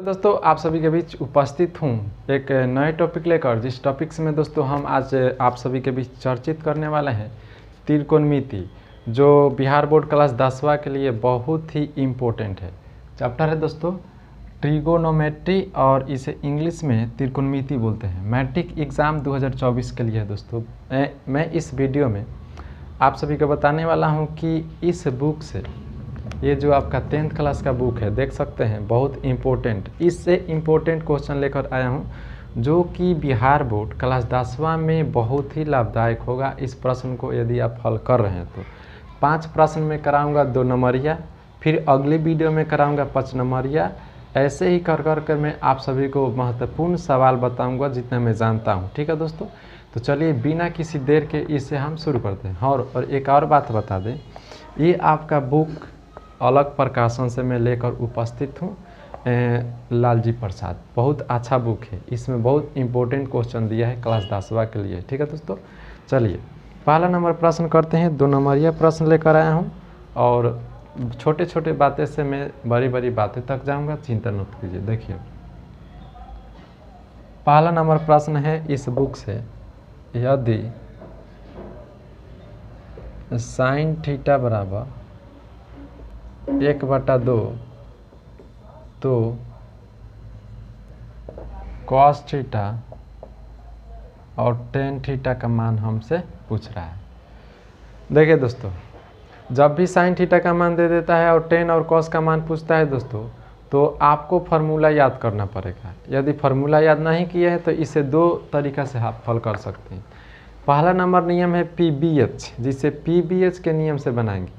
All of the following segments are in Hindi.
दोस्तों आप सभी के बीच उपस्थित हूँ एक नए टॉपिक लेकर, जिस टॉपिक में दोस्तों हम आज आप सभी के बीच चर्चित करने वाले हैं त्रिकोणमिति, जो बिहार बोर्ड क्लास 10वां के लिए बहुत ही इम्पोर्टेंट है। चैप्टर है दोस्तों ट्रिगोनोमेट्री और इसे इंग्लिश में त्रिकोणमिति बोलते हैं। मैट्रिक एग्ज़ाम 2024 के लिए है दोस्तों। मैं इस वीडियो में आप सभी को बताने वाला हूँ कि इस बुक से, ये जो आपका 10th क्लास का बुक है, देख सकते हैं बहुत इम्पोर्टेंट, इससे इम्पोर्टेंट क्वेश्चन लेकर आया हूँ जो कि बिहार बोर्ड क्लास 10वां में बहुत ही लाभदायक होगा। इस प्रश्न को यदि आप हल कर रहे हैं तो 5 प्रश्न में कराऊंगा 2 नंबरिया, फिर अगले वीडियो में कराऊंगा 5 नंबरिया। ऐसे ही कर कर कर मैं आप सभी को महत्वपूर्ण सवाल बताऊँगा जितना मैं जानता हूँ। ठीक है दोस्तों, तो चलिए बिना किसी देर के इसे हम शुरू करते हैं। और एक और बात बता दें, ये आपका बुक अलग प्रकाशन से मैं लेकर उपस्थित हूँ, लालजी प्रसाद। बहुत अच्छा बुक है, इसमें बहुत इम्पोर्टेंट क्वेश्चन दिया है क्लास 10वां के लिए। ठीक है दोस्तों, चलिए पहला नंबर प्रश्न करते हैं। 2 नंबरिया प्रश्न लेकर आया हूँ और छोटे छोटे बातें से मैं बड़ी बड़ी बातें तक जाऊँगा, चिंता मत कीजिए। देखिए पहला नंबर प्रश्न है इस बुक से, यदि साइन थीटा बराबर 1/2 तो कॉस थीटा और टेन थीटा का मान हमसे पूछ रहा है। देखिए दोस्तों, जब भी साइन थीटा का मान दे देता है और टेन और कॉस का मान पूछता है दोस्तों, तो आपको फार्मूला याद करना पड़ेगा। यदि फार्मूला याद नहीं किए हैं तो इसे 2 तरीक़ा से आप हल कर सकते हैं। पहला नंबर नियम है PBH, जिसे PBH के नियम से बनाएंगे,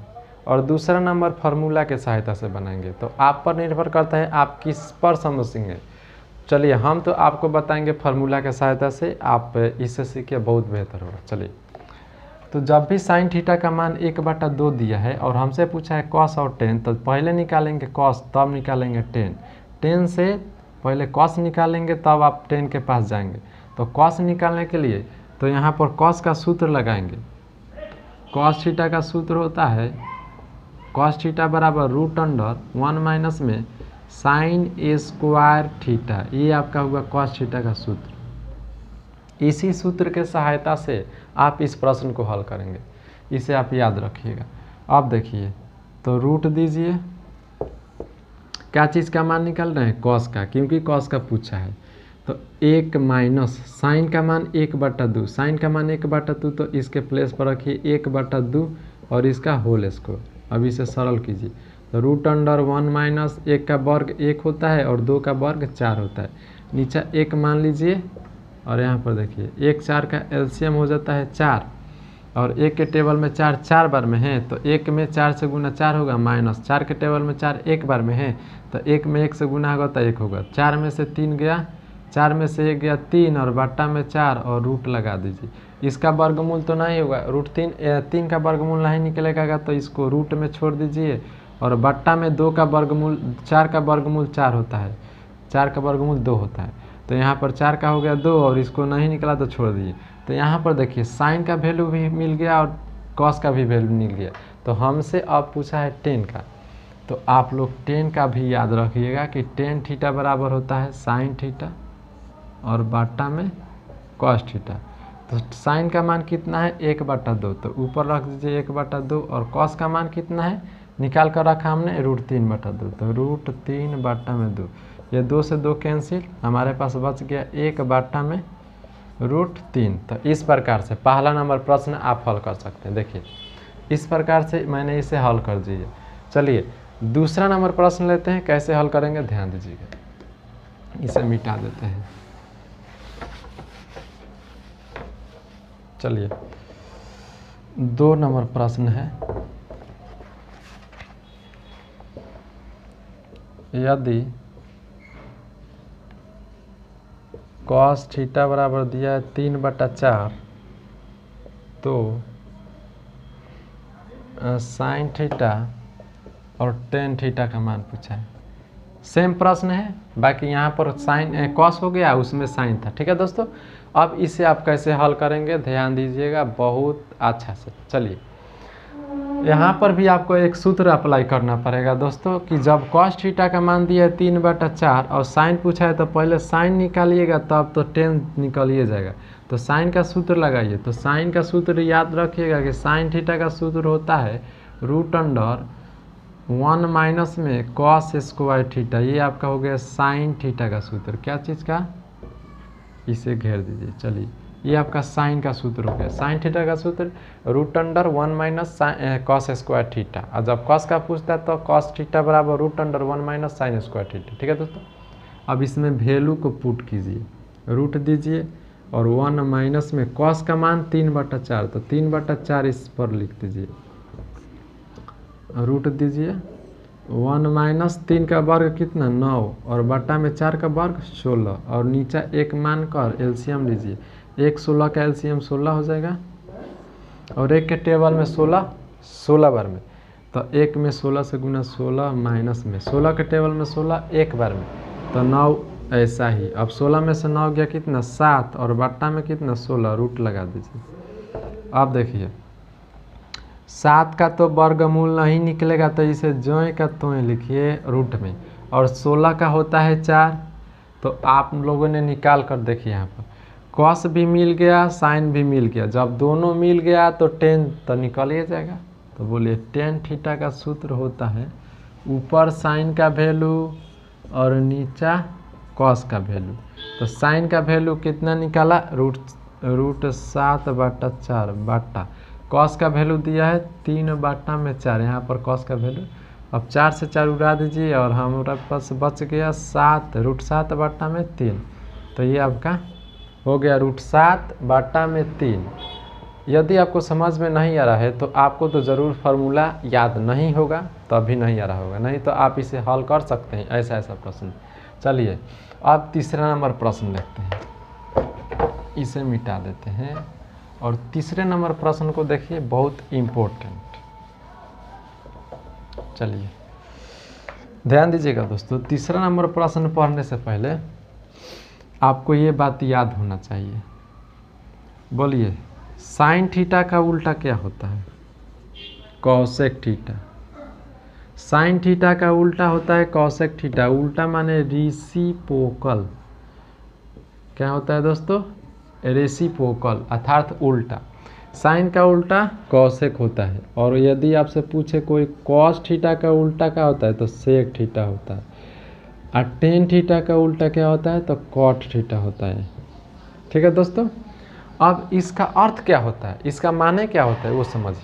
और दूसरा नंबर फार्मूला के सहायता से बनाएंगे। तो आप पर निर्भर करता है आप किस पर समझेंगे। चलिए हम तो आपको बताएंगे फार्मूला के सहायता से, आप इसे सीखिए, बहुत बेहतर होगा। चलिए, तो जब भी साइन थीटा का मान 1/2 दिया है और हमसे पूछा है कॉस और टेन, तो पहले निकालेंगे कॉस तब निकालेंगे टेन। टेन से पहले कॉस निकालेंगे तब आप टेन के पास जाएंगे। तो कॉस निकालने के लिए तो यहाँ पर कॉस का सूत्र लगाएंगे। कॉस थीटा का सूत्र होता है कॉस थीटा बराबर √1 माइनस में साइन ए स्क्वायर थीटा। ये आपका हुआ कॉस थीटा का सूत्र। इसी सूत्र के सहायता से आप इस प्रश्न को हल करेंगे, इसे आप याद रखिएगा। अब देखिए, तो रूट दीजिए, क्या चीज़ का मान निकाल रहे हैं? कॉस का, क्योंकि कॉस का पूछा है। तो 1 माइनस साइन का मान 1/2, साइन का मान 1/2, तो इसके प्लेस पर रखिए 1/2 और इसका होल स्क्वायर। अब इसे सरल कीजिए, तो √1 माइनस 1 का वर्ग 1 होता है और 2 का वर्ग 4 होता है। नीचे 1 मान लीजिए और यहाँ पर देखिए 1 4 का एलसीएम हो जाता है 4, और 1 के टेबल में 4 4 बार में है, तो 1 में 4 से गुना 4 होगा, माइनस 4 के टेबल में 4 1 बार में है, तो 1 में 1 से गुना होगा तो 1 होगा। 4 में से 3 गया, 4 में से 1 गया 3, और बट्टा में 4 और रूट लगा दीजिए। इसका वर्गमूल तो नहीं होगा, √3 का वर्गमूल नहीं निकलेगा, तो इसको रूट में छोड़ दीजिए, और बट्टा में 2 का वर्गमूल 4 का वर्गमूल 4 होता है, 4 का वर्गमूल 2 होता है, तो यहाँ पर 4 का हो गया 2 और इसको नहीं निकला तो छोड़ दीजिए। तो यहाँ पर देखिए साइन का वैल्यू भी मिल गया और कॉस का भी वैल्यू मिल गया। तो हमसे अब पूछा है टेन का, तो आप लोग टेन का भी याद रखिएगा कि टेन थीटा बराबर होता है साइन थीटा और बट्टा में कॉस थीटा। तो साइन का मान कितना है? 1/2, तो ऊपर रख दीजिए 1/2, और कॉस का मान कितना है निकाल कर रखा हमने √3/2, तो √3/2। ये 2 से 2 कैंसिल, हमारे पास बच गया 1/3। तो इस प्रकार से पहला नंबर प्रश्न आप हल कर सकते हैं। देखिए इस प्रकार से मैंने इसे हल कर दिया। चलिए दूसरा नंबर प्रश्न लेते हैं, कैसे हल करेंगे ध्यान दीजिएगा। इसे मिटा देते हैं। चलिए 2 नंबर प्रश्न है, यदि कॉस थीटा बराबर दिया है 3/4, तो साइन थीटा और टेन थीटा का मान पूछा है। सेम प्रश्न है, बाकी यहाँ पर साइन कॉस हो गया, उसमें साइन था। ठीक है दोस्तों, अब इसे आप कैसे हल करेंगे ध्यान दीजिएगा बहुत अच्छा से। चलिए यहाँ पर भी आपको एक सूत्र अप्लाई करना पड़ेगा दोस्तों कि जब कॉस थीटा का मान दिया है 3/4 और साइन पूछा है तो पहले साइन निकालिएगा तब तो टेन निकलिए जाएगा। तो साइन का सूत्र लगाइए। तो साइन का सूत्र याद रखिएगा कि साइन थीटा का सूत्र होता है √1 माइनस में कॉस स्क्वायर थीटा। ये आपका हो गया साइन थीटा का सूत्र। क्या चीज़ का, इसे घेर दीजिए। चलिए ये आपका साइन का सूत्र हो गया। साइन थीटा का सूत्र √1 माइनस कॉस स्क्वायर थीटा। और जब कॉस का पूछता है तो कॉस थीटा बराबर √1 माइनस साइन स्क्वायर थीटा। ठीक है दोस्तों। अब इसमें वैल्यू को पुट कीजिए, रूट दीजिए और 1 माइनस में कॉस का मान 3/4 तो 3/4 इस पर लिख दीजिए, रूट दीजिए। 1 माइनस 3 का वर्ग कितना 9 और बटा में 4 का वर्ग 16 और नीचा 1 मान कर एलसीएम लीजिए। 1 16 का एलसीएम 16 हो जाएगा और 1 के टेबल में 16 बार में, तो 1 में 16 से गुना 16 माइनस में 16 के टेबल में 16 एक बार में, तो 9 ऐसा ही। अब 16 में से 9 गया कितना 7 और बट्टा में कितना 16, रूट लगा दीजिए। अब देखिए 7 का तो वर्गमूल नहीं निकलेगा तो इसे ज्यों का त्यों लिखिए रूट में, और 16 का होता है 4। तो आप लोगों ने निकाल कर देखिए यहाँ पर कॉस भी मिल गया साइन भी मिल गया। जब दोनों मिल गया तो टेन तो निकल ही जाएगा। तो बोलिए टेन थीटा का सूत्र होता है ऊपर साइन का वैल्यू और नीचा कॉस का वैल्यू। तो साइन का वैल्यू कितना निकाला √7/4 बट्टा कॉस का वैल्यू दिया है 3/4। यहाँ पर कॉस का वैल्यू अब 4 से 4 उड़ा दीजिए और हमारे पास बच गया 7 √7/3। तो ये आपका हो गया √7/3। यदि आपको समझ में नहीं आ रहा है तो आपको तो ज़रूर फार्मूला याद नहीं होगा, तभी नहीं आ रहा होगा, नहीं तो आप इसे हल कर सकते हैं ऐसा प्रश्न। चलिए अब तीसरा नंबर प्रश्न देखते हैं, इसे मिटा देते हैं और तीसरे नंबर प्रश्न को देखिए, बहुत इम्पोर्टेंट। चलिए ध्यान दीजिएगा दोस्तों, तीसरा नंबर प्रश्न पढ़ने से पहले आपको ये बात याद होना चाहिए। बोलिए साइन थीटा का उल्टा क्या होता है? Cosec theta. साइन थीटा का उल्टा होता है कॉसेक थीटा। उल्टा माने रेसिप्रोकल। क्या होता है दोस्तों? रेसिप्रोकल अर्थात उल्टा। साइन का उल्टा कॉसेक होता है, और यदि आपसे पूछे कोई कॉस थीटा का उल्टा क्या होता है तो सेक थीटा होता है, और टेन थीटा का उल्टा क्या होता है तो कॉट थीटा होता है। ठीक है दोस्तों। अब इसका अर्थ क्या होता है, इसका माने क्या होता है वो समझिए।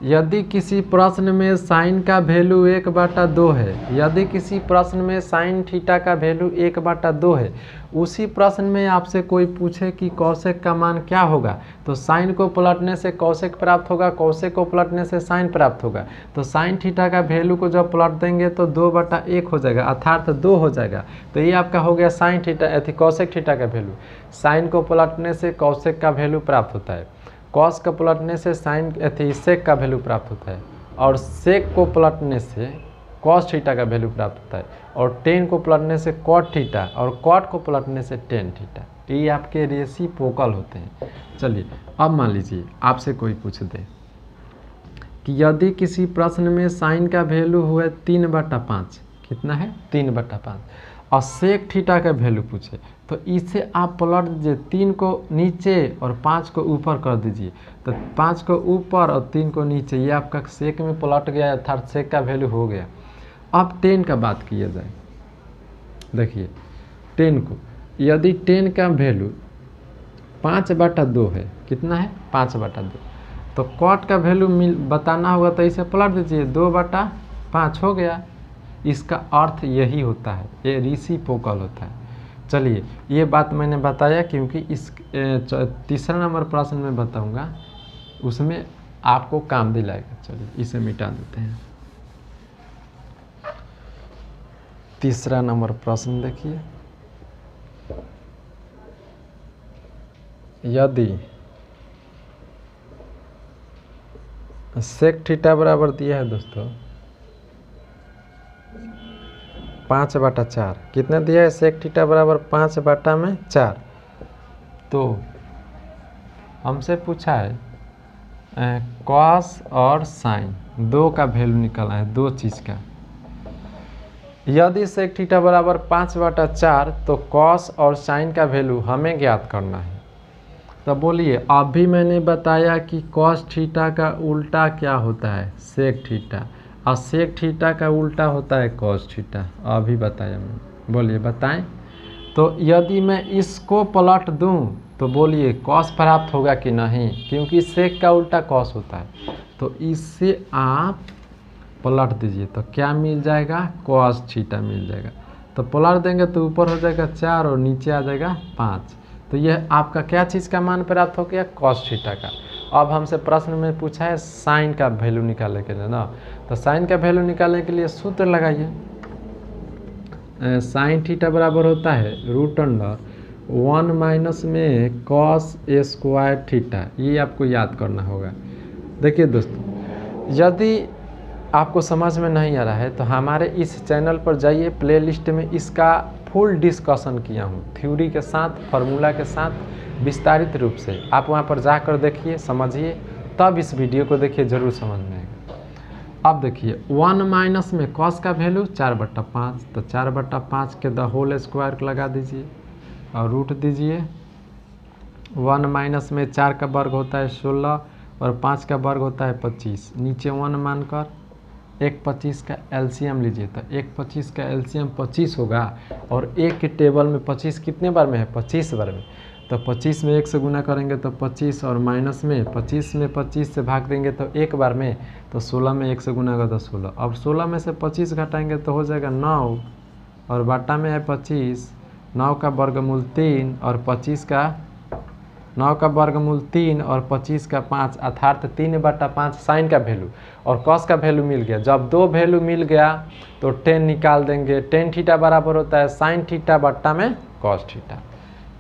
यदि किसी प्रश्न में साइन का वैल्यू 1/2 है, यदि किसी प्रश्न में साइन थीटा का वैल्यू 1/2 है, उसी प्रश्न में आपसे कोई पूछे कि कॉसेक का मान क्या होगा, तो साइन को पलटने से कॉसेक प्राप्त होगा, कॉसेक को पलटने से साइन प्राप्त होगा। तो साइन थीटा का वैल्यू को जब पलट देंगे तो 2/1 हो जाएगा अर्थात 2 हो जाएगा। तो ये आपका हो गया साइन थीटा कॉसेक थीटा का वैल्यू। साइन को पलटने से कॉसेक का वैल्यू प्राप्त होता है, कॉस का पलटने से साइन सेक का वैल्यू प्राप्त होता है, और सेक को पलटने से कॉस थीटा का वैल्यू प्राप्त होता है, और टेन को पलटने से कॉट थीटा, और कॉट को पलटने से टेन थीटा। ये आपके रेसिप्रोकल होते हैं। चलिए अब मान लीजिए आपसे कोई पूछ दे कि यदि किसी प्रश्न में साइन का वैल्यू हुआ 3/5, कितना है 3/5, और सेक थीटा का वैल्यू पूछे तो इसे आप पलट दीजिए, 3 को नीचे और 5 को ऊपर कर dीजिए। तो 5 को ऊपर और 3 को नीचे, ये आपका सेक में पलट गया अर्थात सेक का वैल्यू हो गया। अब 10 का बात किया जाए, देखिए 10 को, यदि 10 का वैल्यू 5/2 है, कितना है 5/2, तो कॉट का वैल्यू बताना होगा तो इसे पलट दीजिए, 2/5 हो गया। इसका अर्थ यही होता है, ये रेसिप्रोकल होता है। चलिए ये बात मैंने बताया क्योंकि इस तीसरा नंबर प्रश्न में बताऊंगा, उसमें आपको काम दिलाएगा। चलिए इसे मिटा देते हैं। तीसरा नंबर प्रश्न देखिए, यदि सेक थीटा बराबर दिया है दोस्तों 5/4, कितना दिया है सेक थीटा बराबर 5/4, तो हमसे पूछा है कॉस और साइन दो का वैल्यू निकालना है, दो चीज़ का। यदि सेक थीटा बराबर 5/4 तो कॉस और साइन का वैल्यू हमें ज्ञात करना है। तो बोलिए, अभी मैंने बताया कि कॉस थीटा का उल्टा क्या होता है, सेक थीटा, और सेक थीटा का उल्टा होता है कॉस थीटा। अभी बताया मैंने, बोलिए बताएं। तो यदि मैं इसको पलट दूं तो बोलिए कॉस प्राप्त होगा कि नहीं, क्योंकि सेक का उल्टा कॉस होता है। तो इससे आप पलट दीजिए तो क्या मिल जाएगा, कॉस थीटा मिल जाएगा। तो पलट देंगे तो ऊपर हो जाएगा 4 और नीचे आ जाएगा 5। तो यह आपका क्या चीज़ का मान प्राप्त हो गया, कॉस थीटा का। अब हमसे प्रश्न में पूछा है साइन का वैल्यू निकालने के लिए ना, तो साइन का वैल्यू निकालने के लिए सूत्र लगाइए। साइन थीटा बराबर होता है √1 माइनस में कॉस स्क्वायर थीटा। ये आपको याद करना होगा। देखिए दोस्तों, यदि आपको समझ में नहीं आ रहा है तो हमारे इस चैनल पर जाइए, प्लेलिस्ट में इसका फुल डिस्कशन किया हूँ, थ्योरी के साथ, फार्मूला के साथ, विस्तारित रूप से। आप वहाँ पर जाकर देखिए, समझिए, तब इस वीडियो को देखिए, ज़रूर समझ में आएगा। अब देखिए 1 माइनस में कॉस का वैल्यू 4/5, तो 4/5 के द होल स्क्वायर लगा दीजिए और रूट दीजिए। 1 माइनस में 4 का वर्ग होता है 16 और 5 का वर्ग होता है 25। नीचे 1 मानकर 1/25 का एलसीएम लीजिए, तो 1/25 का एलसीएम 25 होगा, और एक के टेबल में 25 कितने बार में है, 25 बार में। तो 25 में 1 से गुना करेंगे तो 25, और माइनस में 25 में 25 से भाग देंगे तो एक बार में, तो 16 में 1 से गुना कर तो 16। अब 16 में से 25 घटाएंगे तो हो जाएगा 9, और बाटा में है 25, 9 का वर्गमूल 3 और 25 का 9 का वर्गमूल 3 और 25 का 5, अर्थात 3/5 साइन का वैल्यू और कॉस का वैल्यू मिल गया। जब दो वैल्यू मिल गया तो टेन निकाल देंगे। टेन थीटा बराबर होता है साइन थीटा बट्टा में कॉस थीटा।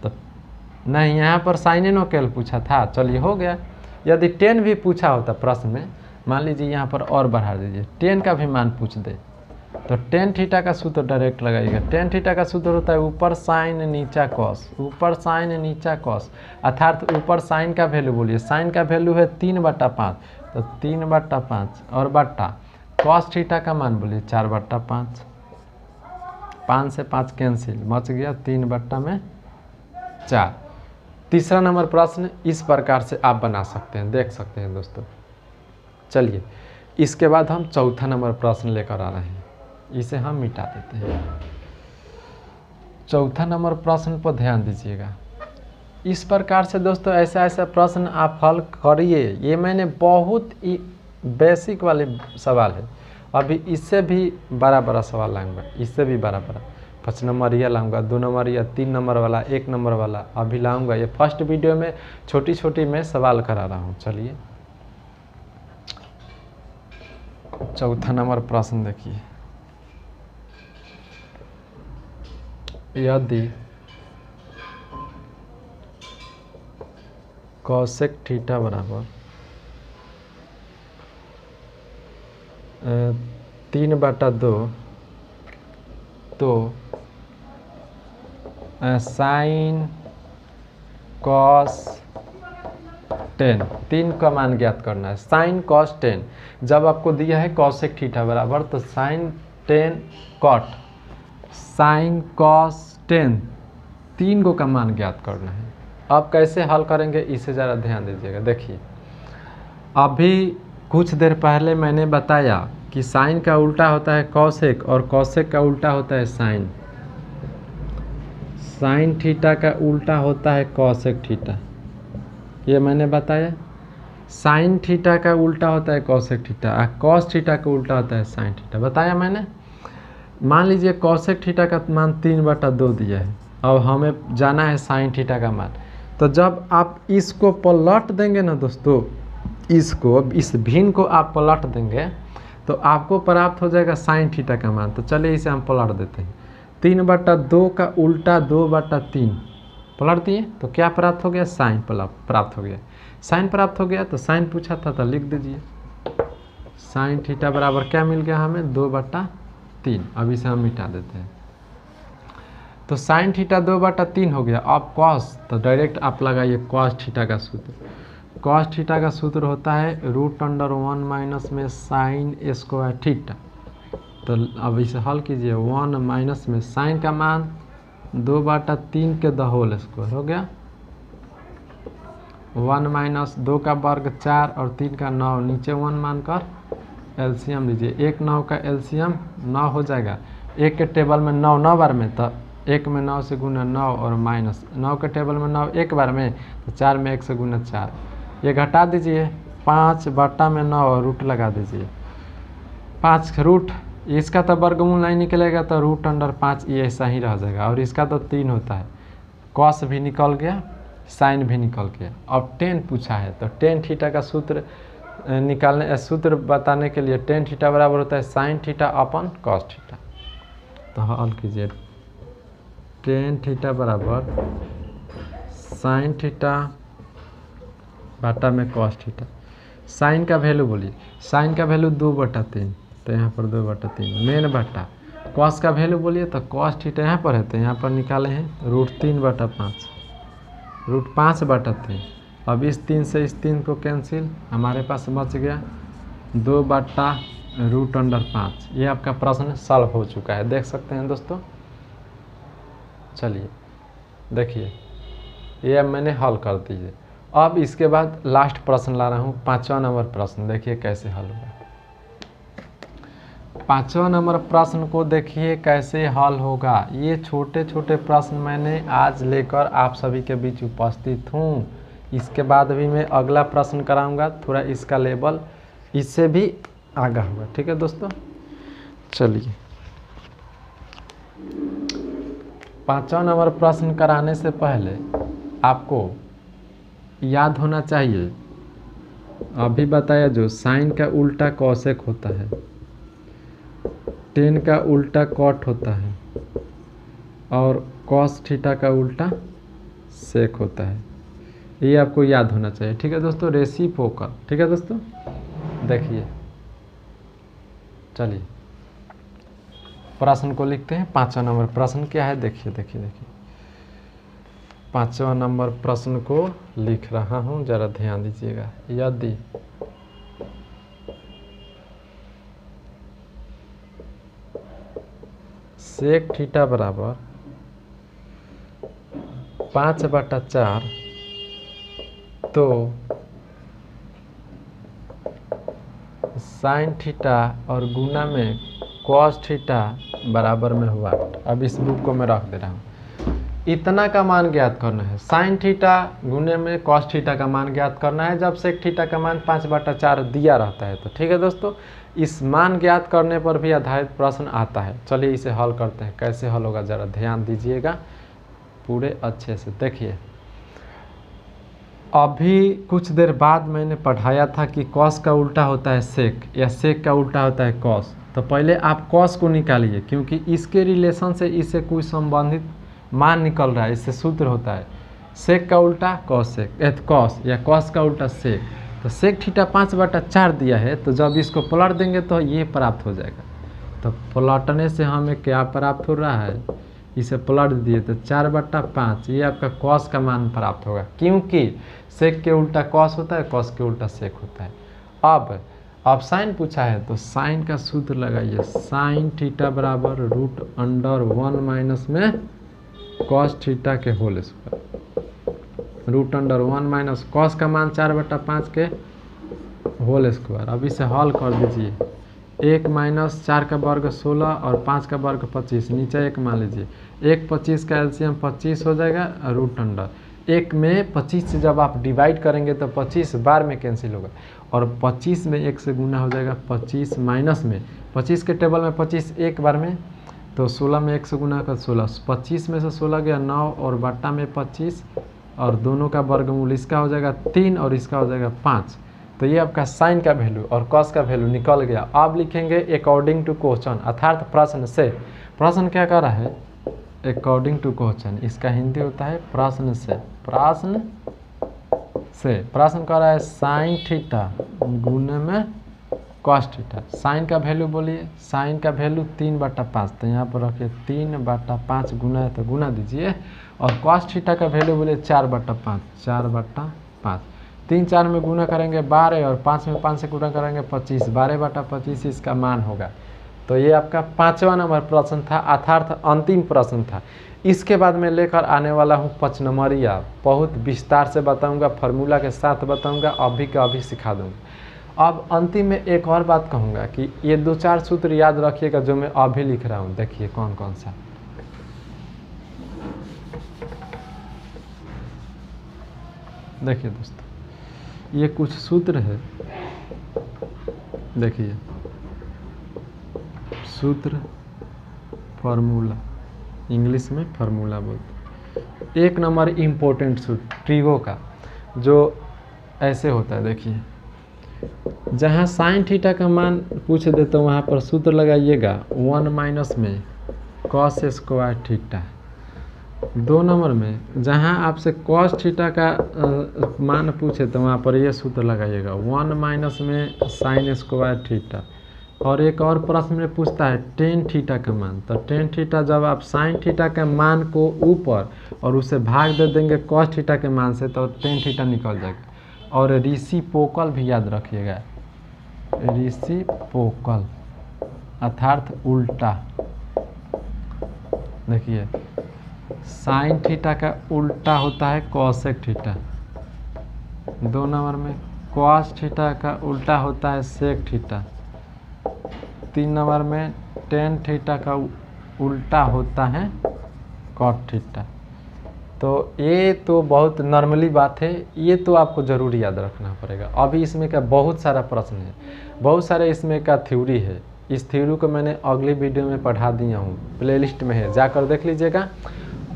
तो नहीं, यहाँ पर साइन नो केवल पूछा था, चलिए हो गया। यदि टेन भी पूछा होता प्रश्न में, मान लीजिए यहाँ पर और बढ़ा दीजिए, टेन का भी मान पूछ दे, तो टेन थीटा का सूत्र डायरेक्ट लगाइएगा। टेन थीटा का सूत्र होता है ऊपर साइन नीचा कॉस, ऊपर साइन नीचा कॉस, अर्थात ऊपर साइन का वैल्यू बोलिए, साइन का वैल्यू है 3/5, तो 3/5 और बट्टा कॉस थीटा का मान बोलिए 4/5, 5 से 5 कैंसिल, बच गया 3/4। तीसरा नंबर प्रश्न इस प्रकार से आप बना सकते हैं, देख सकते हैं दोस्तों। चलिए इसके बाद हम चौथा नंबर प्रश्न लेकर आ रहे हैं, इसे हम मिटा देते हैं। चौथा नंबर प्रश्न पर ध्यान दीजिएगा। इस प्रकार से दोस्तों ऐसा ऐसा प्रश्न आप हल करिए। ये मैंने बहुत ही बेसिक वाले सवाल है, अभी इससे भी बड़ा बड़ा सवाल लाऊंगा, इससे भी बड़ा 5 नंबर यह लाऊंगा, 2 नंबर या 3 नंबर वाला, 1 नंबर वाला अभी लाऊंगा। ये फर्स्ट वीडियो में छोटी छोटी मैं सवाल करा रहा हूँ। चलिए चौथा नंबर प्रश्न देखिए। यदि कॉसेक थीटा बराबर 3/2 तो साइन कॉस 10, 3 का मान ज्ञात करना है। साइन कॉस 10, जब आपको दिया है कॉसेक थीटा बराबर, तो साइन 10 कॉट साइन कॉस 10, 3 को का मान ज्ञात करना है। अब कैसे हल करेंगे इसे ज़रा ध्यान दीजिएगा। देखिए अभी कुछ देर पहले मैंने बताया कि साइन का उल्टा होता है कॉसेक और कॉसेक का उल्टा होता है साइन। साइन थीटा का उल्टा होता है कॉसेक थीटा, ये मैंने बताया। साइन थीटा का उल्टा होता है कॉसेक थीटा और कॉस थीटा का उल्टा होता है साइन थीटा, बताया मैंने। मान लीजिए कॉसेक थीटा का मान 3/2 दिया है, अब हमें जाना है साइन थीटा का मान। तो जब आप इसको पलट देंगे ना दोस्तों, इसको इस भिन्न को आप पलट देंगे तो आपको प्राप्त हो जाएगा साइन थीटा का मान। तो चलिए इसे हम पलट देते हैं। 3/2 का उल्टा 2/3 पलट दिए तो क्या प्राप्त हो गया, साइन प्राप्त हो गया। साइन प्राप्त हो गया तो साइन पूछा था तो लिख दीजिए। साइन थीटा बराबर क्या मिल गया हमें, 2/3। अब इसे हम मिटा देते हैं। तो साइन थीटा 2/3 हो गया। अब कॉस, तो डायरेक्ट आप लगाइए कॉस थीटा का सूत्र। कॉस थीटा का सूत्र होता है √1 माइनस में साइन स्क्वायर थीटा। तो अब इसे हल कीजिए, 1 माइनस में साइन का मान 2/3 के द होल स्क्वायर हो गया, 1 माइनस 2 का वर्ग 4 और 3 का 9, नीचे 1 मानकर एलसीएम लीजिए। 1 9 का एलसीएम 9 हो जाएगा। 1 के टेबल में 9 9 बार में, तो 1 में 9 से गुना 9 और माइनस 9 के टेबल में 9 1 बार में, तो 4 में 1 से गुना 4। ये घटा दीजिए, 5/9 और रूट लगा दीजिए। 5 रूट, इसका तो वर्गमूल नहीं निकलेगा तो √5 ये ऐसा ही रह जाएगा। और इसका तो 3 होता है, कॉस भी निकल गया, साइन भी निकल गया। अब टेन पूछा है तो टेन थीटा का सूत्र निकालने, सूत्र बताने के लिए टेन थीटा बराबर होता है साइन थीटा अपन कॉस थीटा। तो हल कीजिए, टेन थीटा बराबर साइन थीटा बटा में कॉस थीटा। साइन का वैल्यू बोलिए, साइन का वैल्यू 2/3, तो यहाँ पर 2/3 मेन बटा। कॉस का वैल्यू बोलिए तो कॉस थीटा यहाँ पर है, तो यहाँ पर निकाले हैं √3/5, √5/3। अब इस 3 से इस 3 को कैंसिल, हमारे पास बच गया 2/√5। ये आपका प्रश्न सॉल्व हो चुका है, देख सकते हैं दोस्तों। चलिए देखिए, ये अब मैंने हल कर दीजिए। अब इसके बाद लास्ट प्रश्न ला रहा हूँ, 5वां नंबर प्रश्न। देखिए कैसे हल होगा। 5वां नंबर प्रश्न को देखिए कैसे हल होगा। ये छोटे छोटे प्रश्न मैंने आज लेकर आप सभी के बीच उपस्थित हूँ। इसके बाद भी मैं अगला प्रश्न कराऊंगा, थोड़ा इसका लेवल इससे भी आगा होगा। ठीक है दोस्तों, चलिए 5वां नंबर प्रश्न कराने से पहले आपको याद होना चाहिए, अभी बताया जो साइन का उल्टा कॉसेक होता है, टेन का उल्टा कॉट होता है और कॉस थीटा का उल्टा सेक होता है। ये आपको याद होना चाहिए। ठीक है दोस्तों, रेसिप्रोकल। ठीक है दोस्तों, देखिए चलिए प्रश्न को लिखते हैं। 5वां नंबर प्रश्न क्या है, देखिए देखिए देखिए। 5वां नंबर प्रश्न को लिख रहा हूँ, जरा ध्यान दीजिएगा। यदि सेक थीटा बराबर 5/4, तो साइन थीटा और गुना में कॉस थीटा बराबर में हुआ। अब इस बुक को मैं रख दे रहा हूँ। इतना का मान ज्ञात करना है, साइन थीटा गुने में कॉस थीटा का मान ज्ञात करना है जब सेक थीटा का मान 5/4 दिया रहता है। तो ठीक है दोस्तों, इस मान ज्ञात करने पर भी आधारित प्रश्न आता है। चलिए इसे हल करते हैं। कैसे हल होगा जरा ध्यान दीजिएगा पूरे अच्छे से। देखिए अभी कुछ देर बाद मैंने पढ़ाया था कि कॉस का उल्टा होता है सेक या सेक का उल्टा होता है कॉस। तो पहले आप कॉस को निकालिए, क्योंकि इसके रिलेशन से इससे कोई संबंधित मान निकल रहा है। इससे सूत्र होता है सेक का उल्टा कॉस सेक, कॉस या कॉस का उल्टा सेक। तो सेक थीटा 5/4 दिया है, तो जब इसको पलट देंगे तो ये प्राप्त हो जाएगा। तो पलटने से हमें क्या प्राप्त हो रहा है, इसे पलट दिए तो 4/5, ये आपका कॉस का मान प्राप्त होगा, क्योंकि सेक के उल्टा कॉस होता है, कॉस के उल्टा सेक होता है। अब साइन पूछा है तो साइन का सूत्र लगाइए, साइन थीटा बराबर √1 माइनस में कॉस थीटा के होल स्क्वायर। √1 माइनस कॉस का मान 4/5 के होल स्क्वायर। अब इसे हल कर दीजिए। 1 माइनस 4 का वर्ग 16 और 5 का वर्ग 25, नीचे 1 मान लीजिए। 1 25 का एलसीएम 25 हो जाएगा। √1 में 25 से जब आप डिवाइड करेंगे तो 25 बार में कैंसिल होगा, और 25 में 1 से गुना हो जाएगा। 25 माइनस में 25 के टेबल में 25 एक बार में, तो 16 में 1 से गुना कर 16, 25 में से 16 गया 9 और बट्टा में 25, और दोनों का वर्गमूल, इसका हो जाएगा 3 और इसका हो जाएगा 5। तो ये आपका साइन का वैल्यू और कॉस का वैल्यू निकल गया। अब लिखेंगे अकॉर्डिंग टू क्वेश्चन, अर्थात प्रश्न से। प्रश्न क्या कर रहा है, अकॉर्डिंग टू क्वेश्चन, इसका हिंदी होता है प्रश्न से। प्रश्न से प्रश्न कर रहा है साइन थीटा गुने में कॉस थीटा। साइन का वैल्यू बोलिए, साइन का वैल्यू 3/5, तो यहाँ पर रखिए 3/5 गुना है तो गुना दीजिए, और कॉस थीटा का वैल्यू बोलिए 4/5, 4/5। 3 4 में गुना करेंगे 12 और 5 में 5 से गुना करेंगे 25, 12/25 इसका मान होगा। तो ये आपका 5वां नंबर प्रश्न था, अर्थात अंतिम प्रश्न था। इसके बाद मैं लेकर आने वाला हूँ 5 नंबरिया, बहुत विस्तार से बताऊंगा, फार्मूला के साथ बताऊंगा, अभी का अभी सिखा दूंगा। अब अंतिम में एक और बात कहूँगा कि ये 2-4 सूत्र याद रखिएगा जो मैं अभी लिख रहा हूँ। देखिए कौन कौन सा। देखिए दोस्तों, ये कुछ सूत्र है, देखिए सूत्र, फार्मूला, इंग्लिश में फार्मूला बोलते। 1 नंबर इम्पोर्टेंट सूत्र ट्रिगो का, जो ऐसे होता है। देखिए जहाँ साइन थीटा का मान पूछ देता हूँ वहाँ पर सूत्र लगाइएगा 1 माइनस में कॉस स्क्वायर थीटा। 2 नंबर में जहाँ आपसे कॉस थीटा का मान पूछे तो वहाँ पर ये सूत्र लगाइएगा 1 माइनस में साइन स्क्वायर थीटा। और एक और प्रश्न में पूछता है टेन थीटा का मान, तो टेन थीटा जब आप साइन थीटा के मान को ऊपर और उसे भाग दे देंगे कॉस थीटा के मान से तो टेन थीटा निकल जाएगा। और रेसिप्रोकल भी याद रखिएगा, रेसिप्रोकल अर्थात उल्टा। देखिए साइन थीटा का उल्टा होता है कॉसेक थीटा। 2 नंबर में कॉस थीटा का उल्टा होता है सेक थीटा। 3 नंबर में टेन थीटा का उल्टा होता है कॉट थीटा। तो ये तो बहुत नॉर्मली बात है, ये तो आपको ज़रूर याद रखना पड़ेगा। अभी इसमें का बहुत सारा प्रश्न है, बहुत सारे इसमें का थ्योरी है। इस थ्योरी को मैंने अगली वीडियो में पढ़ा दिया हूँ, प्लेलिस्ट में है, जाकर देख लीजिएगा।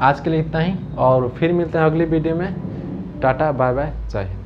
आज के लिए इतना ही और फिर मिलते हैं अगली वीडियो में। टाटा बाय बाय, जय हिंद।